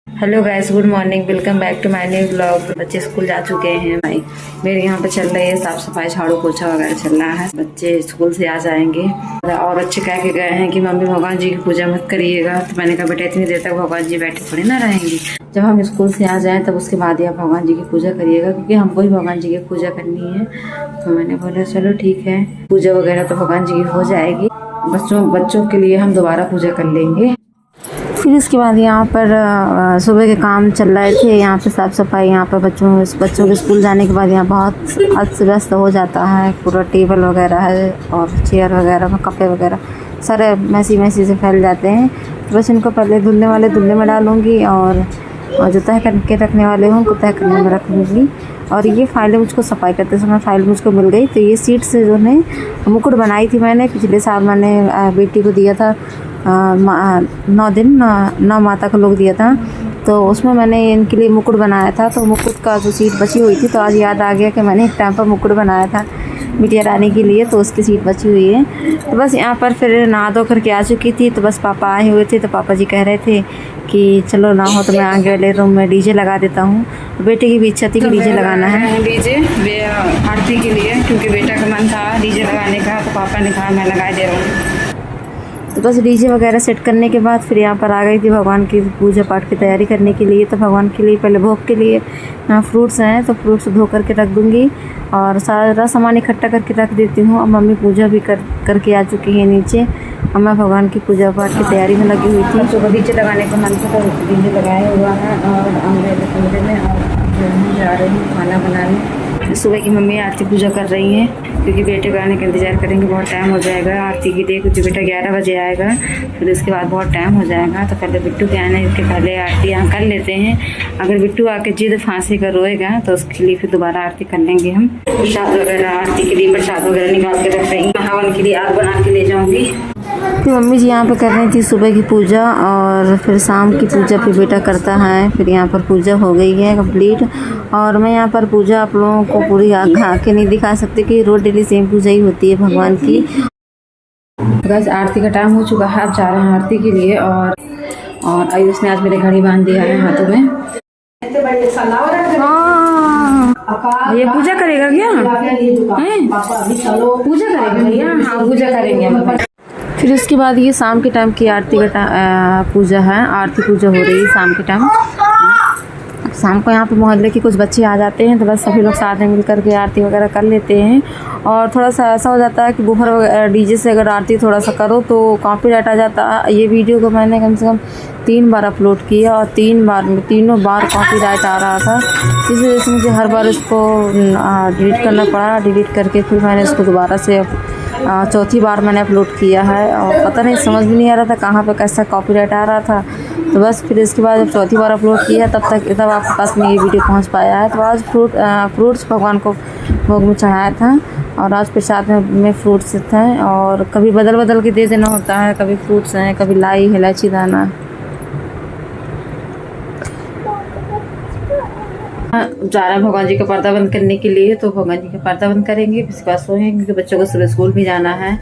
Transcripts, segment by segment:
Hello guys, good morning, welcome back to my new blog. बच्चे school जा चुके हैं। भाई मेरे यहाँ पे चल रही है साफ सफाई, झाड़ू पोछा वगैरह चल रहा है। बच्चे स्कूल से आ जाएंगे और बच्चे कह के गए हैं कि मम्मी भगवान जी की पूजा मत करिएगा। तो मैंने कहा बेटा इतनी देर तक भगवान जी बैठे थोड़ी ना रहेंगी, जब हम स्कूल से आ जाएं तब उसके बाद ही आप भगवान जी की पूजा करिएगा, क्योंकि हमको ही भगवान जी की पूजा करनी है। तो मैंने बोला चलो ठीक है, पूजा वगैरह तो भगवान जी की हो जाएगी, बच्चों के लिए हम दोबारा पूजा कर लेंगे। फिर उसके बाद यहाँ पर सुबह के काम चल रहे थे। यहाँ पे साफ़ सफाई, यहाँ पर बच्चों के स्कूल जाने के बाद यहाँ बहुत अस्त व्यस्त हो जाता है। पूरा टेबल वगैरह है और चेयर वगैरह में कपड़े वगैरह सारे मैसी से फैल जाते हैं। तो बस इनको पहले धुलने में डालूँगी और जो तह करके रखने वाले हों उनको तह करने में रख लूँगी। और ये फाइलें मुझको सफाई करते समय फाइल मुझको मिल गई। तो ये सीट से जो है मुकुट बनाई थी मैंने, पिछले साल मैंने बेटी को दिया था 9 माता को लोग दिया था। तो उसमें मैंने इनके लिए मुकुट बनाया था। तो मुकुट का जो सीट बची हुई थी, तो आज याद आ गया कि मैंने एक टाइम पर मुकुट बनाया था बिटिया रानी के लिए, तो उसकी सीट बची हुई है। तो बस यहाँ पर फिर नहा धो करके आ चुकी थी। तो बस पापा आए हुए थे, तो पापा जी कह रहे थे कि चलो ना हो तो मैं आगे वाले रूम में डीजे लगा देता हूँ। बेटे की भी इच्छा थी कि डीजे लगाना है, डीजे आरती के लिए, क्योंकि बेटा का मन था डीजे लगाने का। तो पापा ने कहा मैं लगा दे रहा हूँ। तो बस डीजे वगैरह सेट करने के बाद फिर यहाँ पर आ गई थी भगवान की पूजा पाठ की तैयारी करने के लिए। तो भगवान के लिए पहले भोग के लिए फ्रूट्स हैं, तो फ्रूट्स धो करके रख दूँगी और सारा सामान इकट्ठा करके रख देती हूँ। और मम्मी पूजा भी करके आ चुकी है नीचे, और मैं भगवान की पूजा पाठ की तैयारी में लगी हुई थी। तो डीजे लगाने का मन था, तो डीजे लगाया हुआ है और अंग्रेज कमरे में और जा रही हूँ खाना बनाने। सुबह की मम्मी आरती पूजा कर रही हैं, क्योंकि बेटे को आने का इंतज़ार करेंगे, बहुत टाइम हो जाएगा आरती के लिए, क्योंकि बेटा 11 बजे आएगा। फिर उसके बाद बहुत टाइम हो जाएगा। तो पहले बिट्टू के आने के पहले आरती यहाँ कर लेते हैं। अगर बिट्टू आके जिद फांसी कर रोएगा तो उसके लिए फिर दोबारा आरती कर लेंगे हम। प्रसाद वगैरह आरती के लिए प्रसाद वगैरह निकाल के रख रही हूँ। हवन के लिए आग बना के ले जाऊँगी। फिर मम्मी जी यहाँ पे कर रही थी सुबह की पूजा, और फिर शाम की पूजा फिर बेटा करता है। फिर यहाँ पर पूजा हो गई है कंप्लीट, और मैं यहाँ पर पूजा आप लोगों को पूरी आँख के नहीं दिखा सकती कि रोज डेली सेम पूजा ही होती है भगवान की। बस आरती का टाइम हो चुका है, अब जा रहे हैं आरती के लिए। और आयुष ने आज मेरे घड़ी बांध दिया है हाथों में। ये पूजा करेगा क्या? पूजा करेगा भैया? हाँ पूजा करेंगे। फिर उसके बाद ये शाम के टाइम की आरती का पूजा है। आरती पूजा हो रही है शाम के टाइम। शाम को यहाँ पे मोहल्ले के कुछ बच्चे आ जाते हैं, तो बस सभी लोग साथ में मिल कर के आरती वगैरह कर लेते हैं। और थोड़ा सा ऐसा हो जाता है कि बुफर डीजे से अगर आरती थोड़ा सा करो तो कॉपीराइट आ जाता है। ये वीडियो को मैंने कम से कम 3 बार अपलोड किया, और तीनों बार कॉपीराइट आ रहा था। इस वजह से मुझे हर बार इसको डिलीट करना पड़ा। डिलीट करके फिर मैंने इसको दोबारा से चौथी बार मैंने अपलोड किया है, और पता नहीं समझ भी नहीं आ रहा था कहाँ पे कैसा कॉपीराइट आ रहा था। तो बस फिर इसके बाद जब चौथी बार अपलोड किया तब आपके पास में ये वीडियो पहुंच पाया है। तो आज फ्रूट्स भगवान को भोग में चढ़ाया था, और आज प्रसाद में फ्रूट्स थे। और कभी बदल के दे देना होता है, कभी फ्रूट्स हैं, कभी लाई इलायची दाना। जा रहा है भगवान जी का पर्दा बंद करने के लिए। तो भगवान जी का पर्दा बंद करेंगे, फिर उसके बाद सोएंगे, क्योंकि बच्चों को सुबह स्कूल भी जाना है।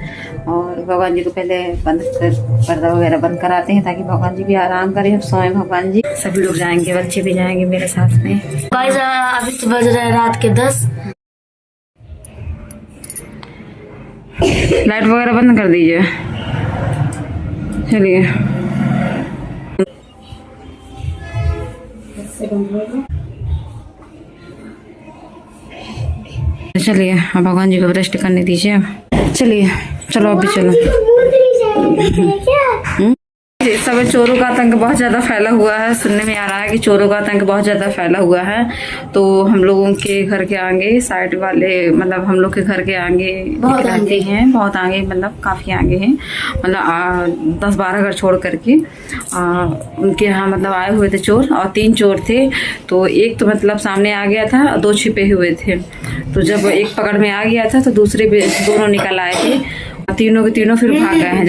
और भगवान जी को पहले पर्दा वगैरह बंद कराते हैं, ताकि भगवान जी भी आराम करें, हम सोएं भगवान जी। सभी लोग जाएंगे, बच्चे भी जाएंगे मेरे साथ में। अभी तो बज रहा है रात के 10। लाइट वगैरह बंद कर दीजिए। चलिए अब भगवान जी को रेस्ट करने दीजिए। चलिए चलो अभी चलो। इस समय चोरों का आतंक बहुत ज़्यादा फैला हुआ है। सुनने में आ रहा है कि चोरों का आतंक बहुत ज़्यादा फैला हुआ है। तो हम लोगों के घर के आगे साइड वाले, मतलब हम लोग के घर के आगे रहते हैं, बहुत आगे, मतलब काफ़ी आगे हैं, मतलब 10-12 घर छोड़ करके उनके यहाँ मतलब आए हुए थे चोर, और 3 चोर थे। तो एक तो मतलब सामने आ गया था, 2 छिपे हुए थे। तो जब एक पकड़ में आ गया था तो दूसरे दोनों निकल आए थे। तीनों के तीनों फिर भाग गए हैं।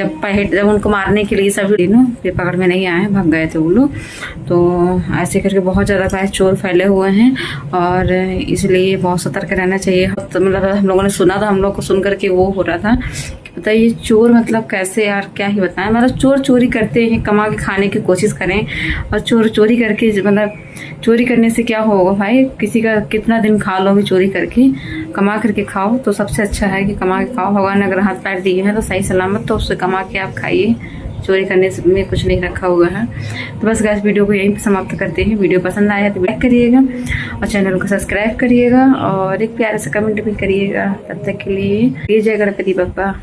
जब उनको मारने के लिए सभी तीनों फिर पकड़ में नहीं आए, भाग गए थे वो लोग। तो ऐसे करके बहुत ज़्यादा चोर फैले हुए हैं, और इसलिए बहुत सतर्क रहना चाहिए। तो मतलब हम लोगों ने सुना था, हम लोग को सुन करके वो हो रहा था कि बताइए चोर मतलब कैसे यार, क्या ही बताएं। मतलब चोर चोरी करते हैं, कमा के खाने की कोशिश करें, और चोर चोरी करके मतलब चोरी करने से क्या होगा भाई, किसी का कितना दिन खा लोगे चोरी करके। कमा करके खाओ तो सबसे अच्छा है कि कमा के खाओ। भगवान ने अगर हाथ पैर दिए हैं तो सही सलामत, तो उससे कमा के आप खाइए। चोरी करने में कुछ नहीं रखा हुआ है। तो बस गाइस वीडियो को यहीं पे समाप्त करते हैं। वीडियो पसंद आया तो लाइक करिएगा और चैनल को सब्सक्राइब करिएगा और एक प्यारे से कमेंट भी करिएगा। तब तक के लिए जय गणपति बप्पा।